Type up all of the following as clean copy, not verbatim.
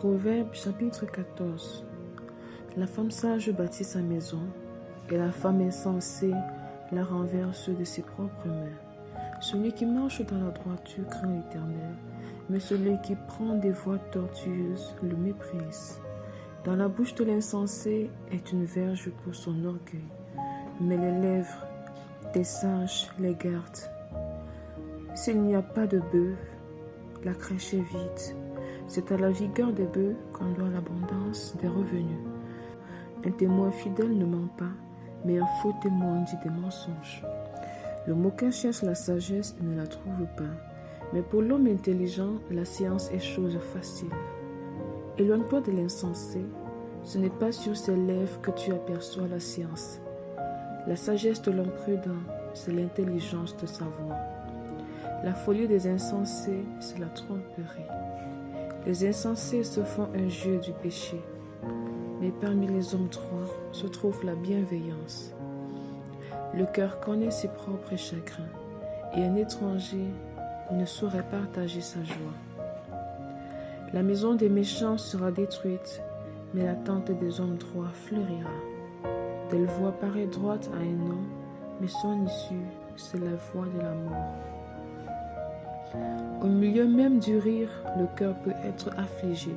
Proverbe chapitre 14. La femme sage bâtit sa maison, et la femme insensée la renverse de ses propres mains. Celui qui marche dans la droiture craint l'Éternel, mais celui qui prend des voies tortueuses le méprise. Dans la bouche de l'insensé est une verge pour son orgueil, mais les lèvres des sages les gardent. S'il n'y a pas de bœuf, la crèche est vide. C'est à la vigueur des bœufs qu'on doit l'abondance des revenus. Un témoin fidèle ne ment pas, mais un faux témoin dit des mensonges. Le moqueur cherche la sagesse et ne la trouve pas, mais pour l'homme intelligent, la science est chose facile. Éloigne-toi de l'insensé, ce n'est pas sur ses lèvres que tu aperçois la science. La sagesse de l'homme prudent, c'est l'intelligence de savoir. La folie des insensés, c'est la tromperie. Les insensés se font un jeu du péché, mais parmi les hommes droits se trouve la bienveillance. Le cœur connaît ses propres chagrins, et un étranger ne saurait partager sa joie. La maison des méchants sera détruite, mais la tente des hommes droits fleurira. Telle voie paraît droite à un homme, mais son issue, c'est la voie de la mort. Au milieu même du rire, le cœur peut être affligé,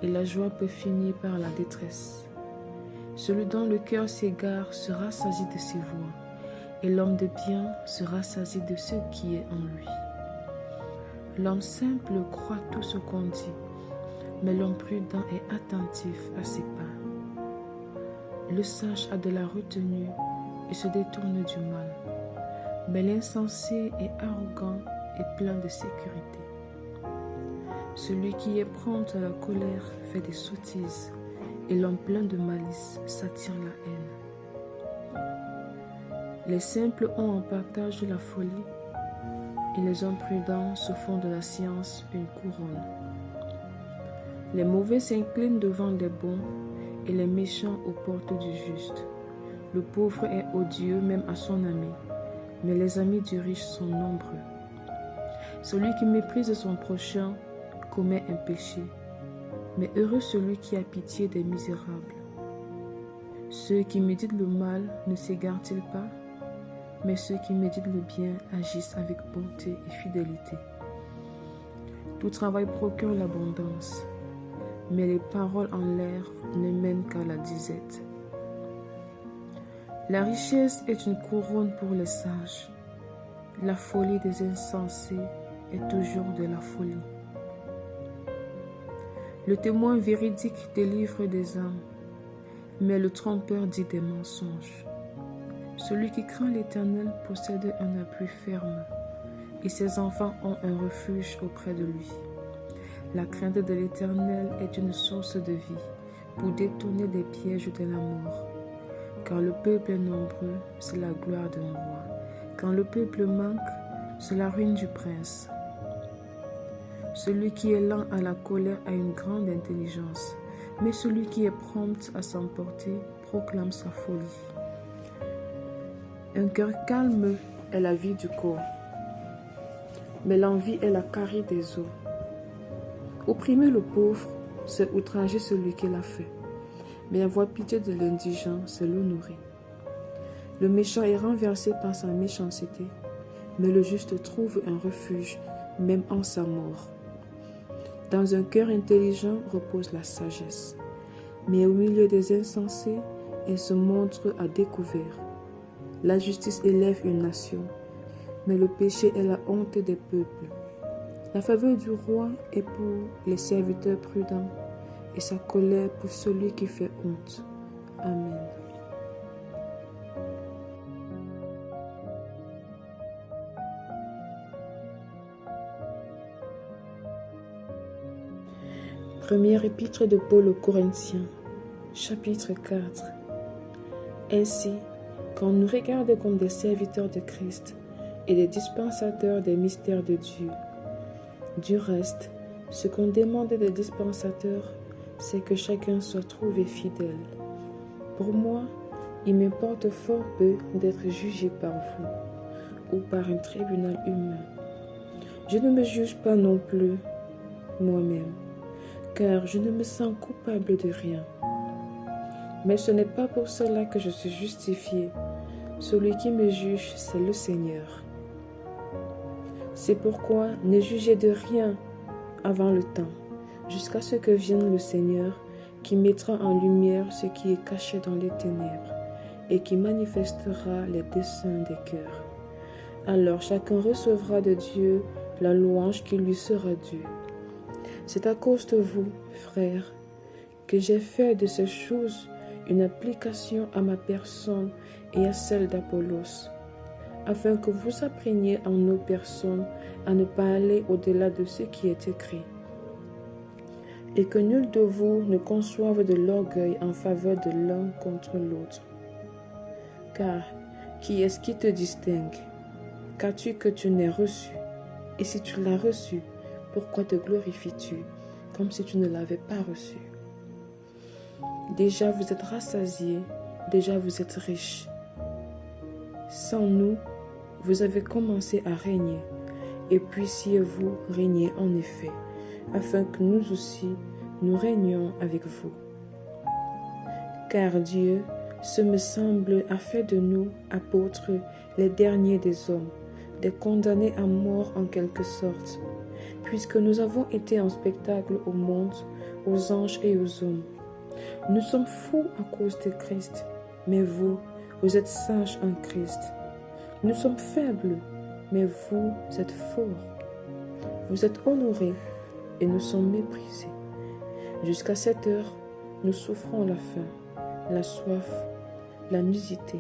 et la joie peut finir par la détresse. Celui dont le cœur s'égare se rassasie de ses voies, et l'homme de bien se rassasie de ce qui est en lui. L'homme simple croit tout ce qu'on dit, mais l'homme prudent est attentif à ses pas. Le sage a de la retenue et se détourne du mal, mais l'insensé est arrogant et plein de sécurité. Celui qui est prompt à la colère fait des sottises, et l'homme plein de malice s'attire la haine. Les simples ont en partage la folie, et les hommes prudents se font de la science une couronne. Les mauvais s'inclinent devant les bons, et les méchants aux portes du juste. Le pauvre est odieux même à son ami, mais les amis du riche sont nombreux. Celui qui méprise son prochain commet un péché, mais heureux celui qui a pitié des misérables. Ceux qui méditent le mal ne s'égarent-ils pas? Mais ceux qui méditent le bien agissent avec bonté et fidélité. Tout travail procure l'abondance, mais les paroles en l'air ne mènent qu'à la disette. La richesse est une couronne pour les sages. La folie des insensés est toujours de la folie. Le témoin véridique délivre des âmes, mais le trompeur dit des mensonges. Celui qui craint l'Éternel possède un appui ferme, et ses enfants ont un refuge auprès de lui. La crainte de l'Éternel est une source de vie, pour détourner des pièges de la mort. Quand le peuple est nombreux, c'est la gloire d'un roi. Quand le peuple manque, c'est la ruine du prince. Celui qui est lent à la colère a une grande intelligence, mais celui qui est prompt à s'emporter proclame sa folie. Un cœur calme est la vie du corps, mais l'envie est la carie des os. Opprimer le pauvre, c'est outrager celui qui l'a fait, mais avoir pitié de l'indigent, c'est l'honorer. Le méchant est renversé par sa méchanceté, mais le juste trouve un refuge, même en sa mort. Dans un cœur intelligent repose la sagesse, mais au milieu des insensés, elle se montre à découvert. La justice élève une nation, mais le péché est la honte des peuples. La faveur du roi est pour les serviteurs prudents, et sa colère pour celui qui fait honte. Amen. Première épître de Paul aux Corinthiens, chapitre 4. Ainsi, qu'on nous regarde comme des serviteurs de Christ et des dispensateurs des mystères de Dieu. Du reste, ce qu'on demande des dispensateurs, c'est que chacun soit trouvé fidèle. Pour moi, il m'importe fort peu d'être jugé par vous ou par un tribunal humain. Je ne me juge pas non plus moi-même. car je ne me sens coupable de rien. Mais ce n'est pas pour cela que je suis justifié. Celui qui me juge, c'est le Seigneur. C'est pourquoi ne jugez de rien avant le temps, jusqu'à ce que vienne le Seigneur, qui mettra en lumière ce qui est caché dans les ténèbres, et qui manifestera les desseins des cœurs. Alors chacun recevra de Dieu la louange qui lui sera due. C'est à cause de vous, frères, que j'ai fait de ces choses une application à ma personne et à celle d'Apollos, afin que vous appreniez en nos personnes à ne pas aller au-delà de ce qui est écrit, et que nul de vous ne conçoive de l'orgueil en faveur de l'un contre l'autre. Car qui est-ce qui te distingue? Qu'as-tu que tu n'aies reçu? Et si tu l'as reçu, pourquoi te glorifies-tu comme si tu ne l'avais pas reçu? Déjà vous êtes rassasiés, déjà vous êtes riches. Sans nous, vous avez commencé à régner, et puissiez-vous régner en effet, afin que nous aussi, nous régnions avec vous. Car Dieu, ce me semble, a fait de nous, apôtres, les derniers des hommes, des condamnés à mort en quelque sorte, puisque nous avons été un spectacle au monde, aux anges et aux hommes. Nous sommes fous à cause de Christ, mais vous, vous êtes sages en Christ. Nous sommes faibles, mais vous êtes forts. Vous êtes honorés et nous sommes méprisés. Jusqu'à cette heure, nous souffrons la faim, la soif, la nudité.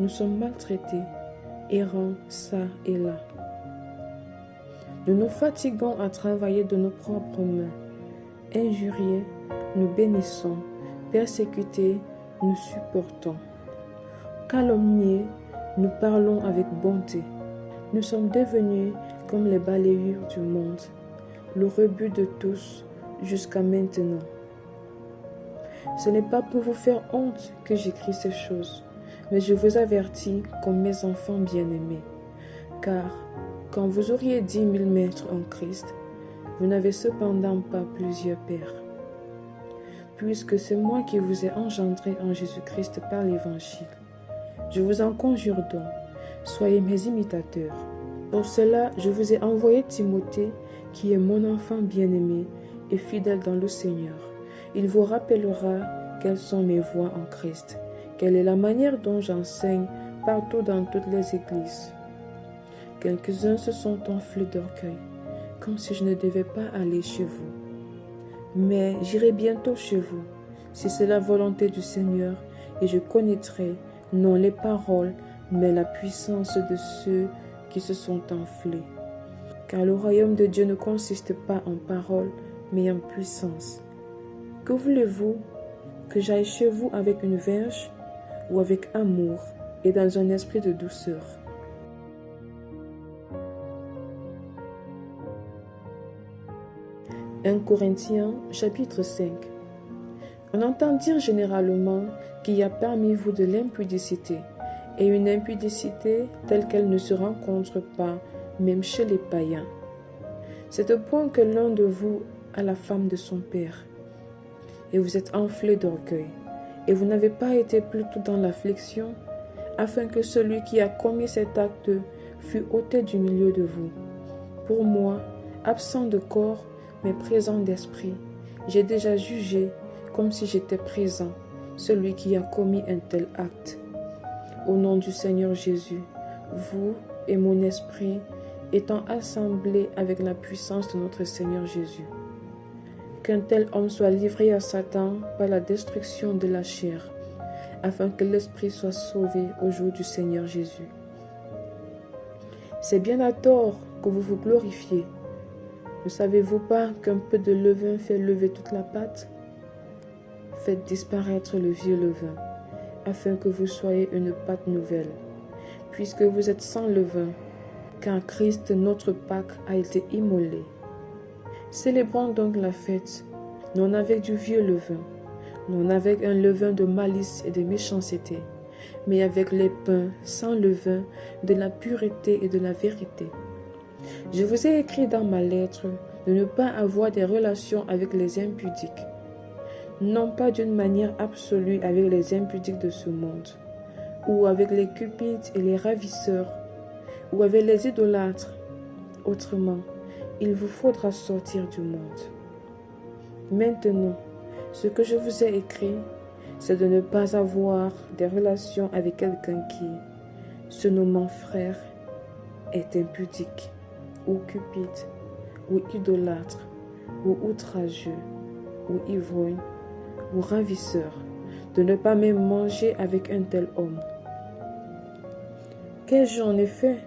Nous sommes maltraités, errants çà et là. Nous nous fatiguons à travailler de nos propres mains. Injuriés, nous bénissons. Persécutés, nous supportons. Calomniés, nous parlons avec bonté. Nous sommes devenus comme les balayures du monde, le rebut de tous jusqu'à maintenant. Ce n'est pas pour vous faire honte que j'écris ces choses, mais je vous avertis comme mes enfants bien-aimés. Car quand vous auriez 10 000 maîtres en Christ, vous n'avez cependant pas plusieurs pères. Puisque c'est moi qui vous ai engendré en Jésus-Christ par l'Évangile. Je vous en conjure donc, soyez mes imitateurs. Pour cela, je vous ai envoyé Timothée, qui est mon enfant bien-aimé et fidèle dans le Seigneur. Il vous rappellera quelles sont mes voies en Christ, quelle est la manière dont j'enseigne partout dans toutes les églises. Quelques-uns se sont enflés d'orgueil, comme si je ne devais pas aller chez vous. Mais j'irai bientôt chez vous, si c'est la volonté du Seigneur, et je connaîtrai non les paroles, mais la puissance de ceux qui se sont enflés. Car le royaume de Dieu ne consiste pas en paroles, mais en puissance. Que voulez-vous? Que j'aille chez vous avec une verge, ou avec amour et dans un esprit de douceur? 1 Corinthiens chapitre 5. On entend dire généralement qu'il y a parmi vous de l'impudicité, et une impudicité telle qu'elle ne se rencontre pas même chez les païens. C'est au point que l'un de vous a la femme de son père, et vous êtes enflé d'orgueil, et vous n'avez pas été plutôt dans l'affliction, afin que celui qui a commis cet acte fût ôté du milieu de vous. Pour moi, absent de corps, mais présent d'esprit, j'ai déjà jugé, comme si j'étais présent, celui qui a commis un tel acte. Au nom du Seigneur Jésus, vous et mon esprit étant assemblés avec la puissance de notre Seigneur Jésus. Qu'un tel homme soit livré à Satan par la destruction de la chair, afin que l'esprit soit sauvé au jour du Seigneur Jésus. C'est bien à tort que vous vous glorifiez. Ne savez-vous pas qu'un peu de levain fait lever toute la pâte? Faites disparaître le vieux levain, afin que vous soyez une pâte nouvelle, puisque vous êtes sans levain, car Christ notre Pâque a été immolé. Célébrons donc la fête, non avec du vieux levain, non avec un levain de malice et de méchanceté, mais avec les pains sans levain de la pureté et de la vérité. Je vous ai écrit dans ma lettre de ne pas avoir des relations avec les impudiques. Non pas d'une manière absolue avec les impudiques de ce monde, ou avec les cupides et les ravisseurs, ou avec les idolâtres. Autrement, il vous faudra sortir du monde. Maintenant, ce que je vous ai écrit, c'est de ne pas avoir des relations avec quelqu'un qui, se nommant frère, est impudique, ou cupide, ou idolâtre, ou outrageux, ou ivrogne, ou ravisseur, de ne pas même manger avec un tel homme. Qu'ai-je en effet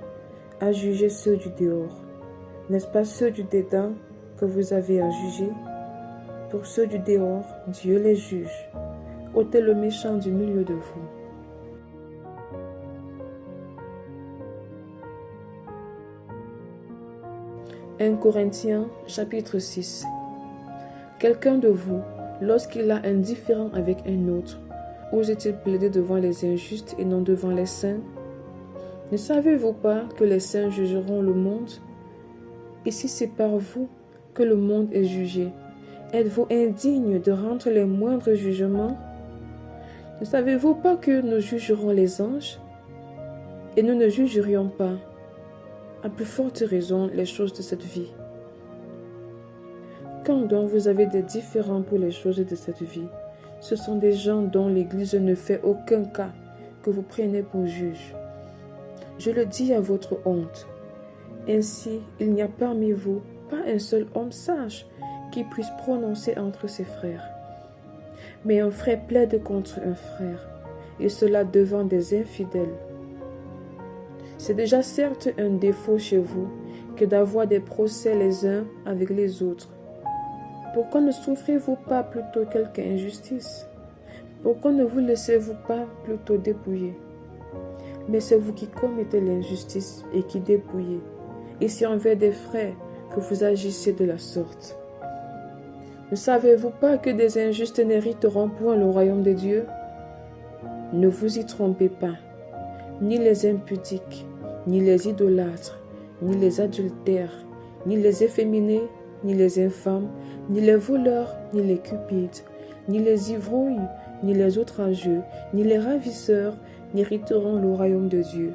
à juger ceux du dehors? N'est-ce pas ceux du dedans que vous avez à juger? Pour ceux du dehors, Dieu les juge. Ôtez le méchant du milieu de vous. « 1 Corinthiens chapitre 6. Quelqu'un de vous, lorsqu'il a un différend avec un autre, ose-t-il plaider devant les injustes et non devant les saints? Ne savez-vous pas que les saints jugeront le monde? Et si c'est par vous que le monde est jugé, êtes-vous indigne de rendre les moindres jugements? Ne savez-vous pas que nous jugerons les anges? Et nous ne jugerions pas, à plus forte raison, les choses de cette vie. Quand donc vous avez des différends pour les choses de cette vie, ce sont des gens dont l'Église ne fait aucun cas que vous prenez pour juge. Je le dis à votre honte. Ainsi, il n'y a parmi vous pas un seul homme sage qui puisse prononcer entre ses frères. Mais un frère plaide contre un frère, et cela devant des infidèles. C'est déjà certes un défaut chez vous que d'avoir des procès les uns avec les autres. Pourquoi ne souffrez-vous pas plutôt quelque injustice? Pourquoi ne vous laissez-vous pas plutôt dépouiller? Mais c'est vous qui commettez l'injustice et qui dépouillez. Et c'est envers des frères que vous agissez de la sorte. Ne savez-vous pas que des injustes n'hériteront point le royaume de Dieu? Ne vous y trompez pas. Ni les impudiques, ni les idolâtres, ni les adultères, ni les efféminés, ni les infâmes, ni les voleurs, ni les cupides, ni les ivrognes, ni les outrageux, ni les ravisseurs n'hériteront le royaume de Dieu.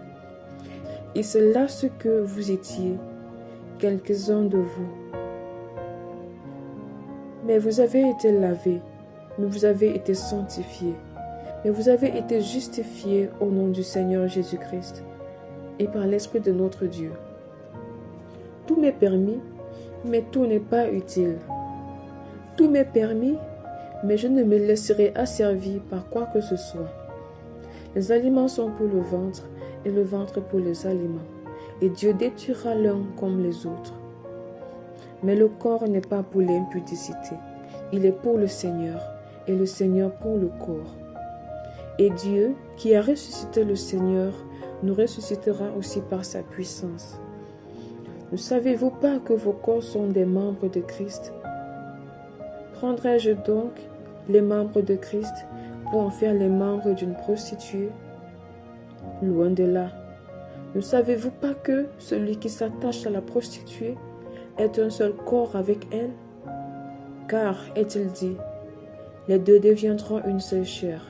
Et c'est là ce que vous étiez, quelques-uns de vous. Mais vous avez été lavés, mais vous avez été sanctifiés, mais vous avez été justifiés au nom du Seigneur Jésus-Christ et par l'Esprit de notre Dieu. Tout m'est permis, mais tout n'est pas utile. Tout m'est permis, mais je ne me laisserai asservir par quoi que ce soit. Les aliments sont pour le ventre, et le ventre pour les aliments, et Dieu détruira l'un comme les autres. Mais le corps n'est pas pour l'impudicité, il est pour le Seigneur, et le Seigneur pour le corps. Et Dieu, qui a ressuscité le Seigneur, nous ressuscitera aussi par sa puissance. Ne savez-vous pas que vos corps sont des membres de Christ? Prendrai-je donc les membres de Christ pour en faire les membres d'une prostituée? Loin de là. Ne savez-vous pas que celui qui s'attache à la prostituée est un seul corps avec elle? Car, est-il dit, les deux deviendront une seule chair.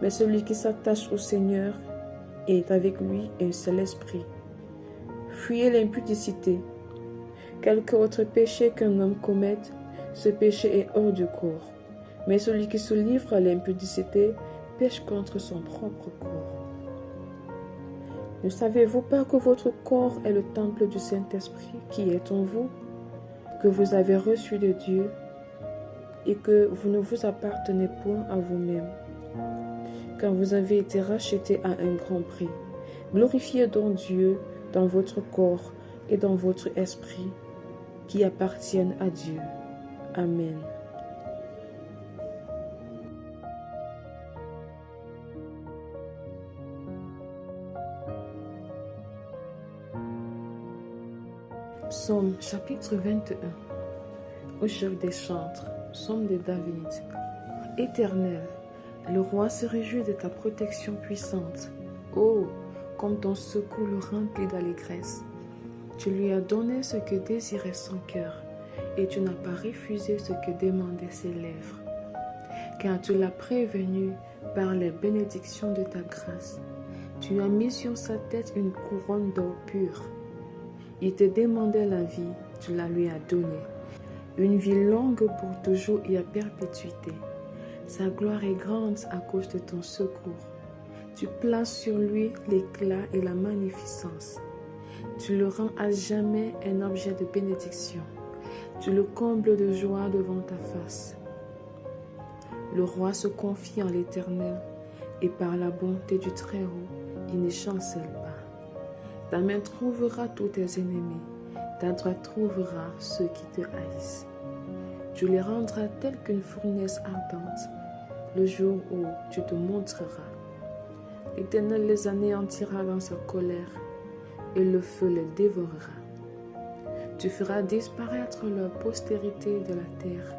Mais celui qui s'attache au Seigneur est avec lui un seul esprit. Fuyez l'impudicité. Quelque autre péché qu'un homme commette, ce péché est hors du corps. Mais celui qui se livre à l'impudicité pêche contre son propre corps. Ne savez-vous pas que votre corps est le temple du Saint-Esprit qui est en vous, que vous avez reçu de Dieu et que vous ne vous appartenez point à vous-même, car vous avez été rachetés à un grand prix. Glorifiez donc Dieu dans votre corps et dans votre esprit qui appartiennent à Dieu. Amen. Psaume chapitre 21. Au chef des chantres, psaume de David. Éternel, le roi se réjouit de ta protection puissante. Oh, comme ton secours le remplit d'allégresse. Tu lui as donné ce que désirait son cœur, et tu n'as pas refusé ce que demandaient ses lèvres. Car tu l'as prévenu par les bénédictions de ta grâce. Tu as mis sur sa tête une couronne d'or pur. Il te demandait la vie, tu la lui as donnée. Une vie longue pour toujours et à perpétuité. Sa gloire est grande à cause de ton secours. Tu places sur lui l'éclat et la magnificence. Tu le rends à jamais un objet de bénédiction. Tu le combles de joie devant ta face. Le roi se confie en l'Éternel et par la bonté du Très-Haut, il ne chancelle pas. Ta main trouvera tous tes ennemis, ta droite trouvera ceux qui te haïssent. Tu les rendras tels qu'une fournaise ardente, le jour où tu te montreras. L'Éternel les anéantira dans sa colère, et le feu les dévorera. Tu feras disparaître leur postérité de la terre,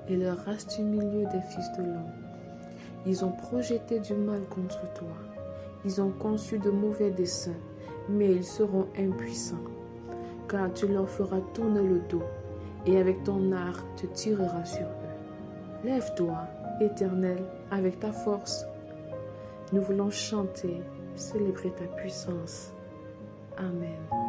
et leur race du milieu des fils de l'homme. Ils ont projeté du mal contre toi. Ils ont conçu de mauvais desseins, mais ils seront impuissants. Car tu leur feras tourner le dos, et avec ton art tu tireras sur eux. Lève-toi, Éternel, avec ta force. Nous voulons chanter, célébrer ta puissance. Amen.